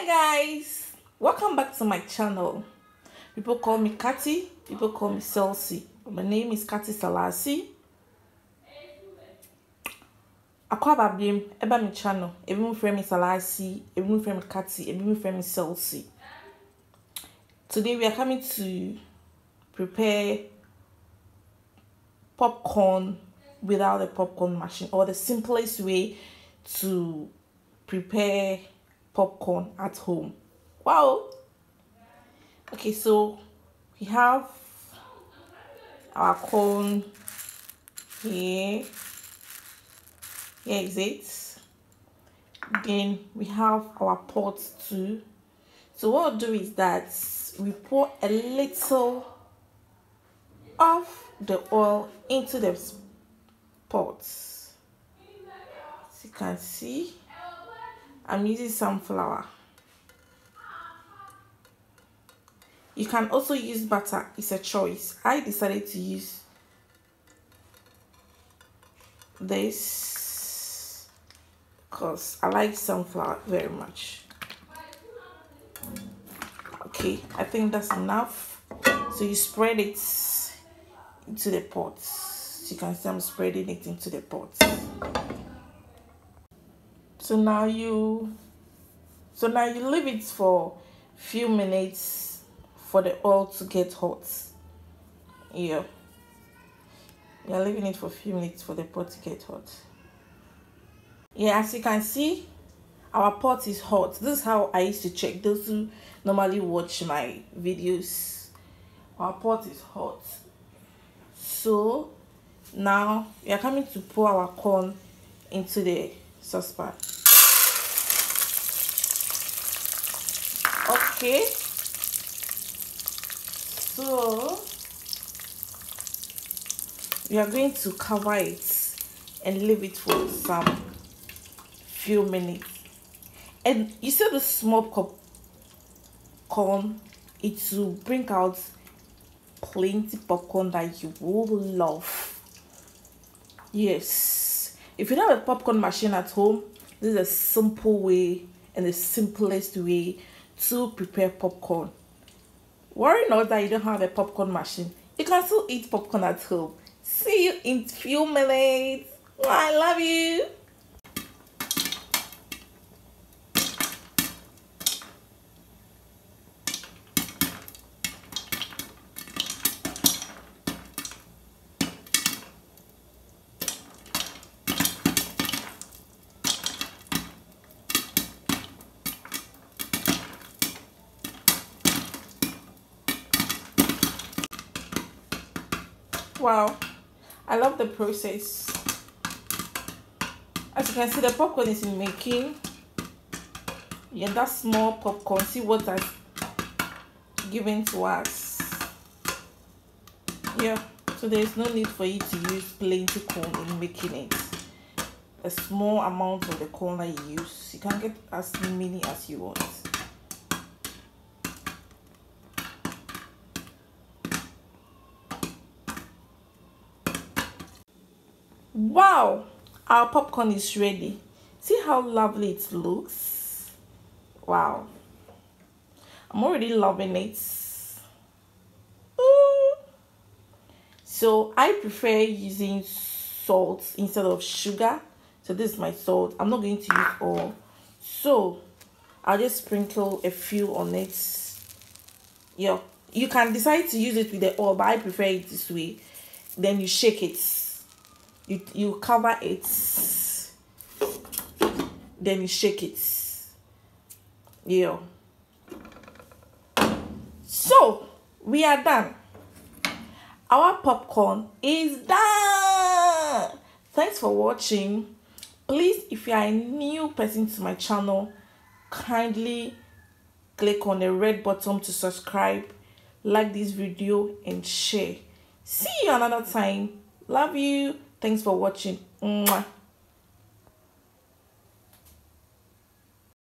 Guys, welcome back to my channel. People call me Kati, people call me Celsi. My name is Kati Salasi. Akwaba bim eba my channel. Everyone friend me Salasi, everyone friend me Kati, everyone friend me Celsi. Today we are coming to prepare popcorn without a popcorn machine, or the simplest way to prepare popcorn at home. Wow. Okay, so we have our corn here. Here is it. Then we have our pot too. So what we'll do is that we pour a little of the oil into the pot. As you can see, I'm using sunflower. You can also use butter, it's a choice. I decided to use this because I like sunflower very much. Okay, I think that's enough. So you spread it into the pot. So you can see I'm spreading it into the pot. So now you leave it for a few minutes for the oil to get hot. Yeah. You're leaving it for a few minutes for the pot to get hot. Yeah, as you can see, our pot is hot. This is how I used to check. Those who normally watch my videos, our pot is hot. So now we are coming to pour our corn into the saucepan. Okay, so we are going to cover it and leave it for some few minutes. And you see the small popcorn, it will bring out plenty popcorn that you will love. Yes, if you don't have a popcorn machine at home, this is a simple way and the simplest way to prepare popcorn. Worry not that you don't have a popcorn machine. You can still eat popcorn at home. See you in a few minutes. I love you. Wow, I love the process. As you can see, the popcorn is in making. Yeah, that small popcorn. See what has given to us. Yeah, so there is no need for you to use plenty corn in making it. A small amount of the corn that you use, you can get as many as you want. Wow, our popcorn is ready. See how lovely it looks. Wow, I'm already loving it. Ooh. So I prefer using salt instead of sugar. So this is my salt. I'm not going to use all, so I'll just sprinkle a few on it. Yeah, you can decide to use it with the oil, but I prefer it this way. Then you shake it. You cover it, then you shake it. Yeah. So we are done. Our popcorn is done. Thanks for watching. Please, if you are a new person to my channel, kindly click on the red button to subscribe, like this video and share. See you another time. Love you. Thanks for watching. Mwah.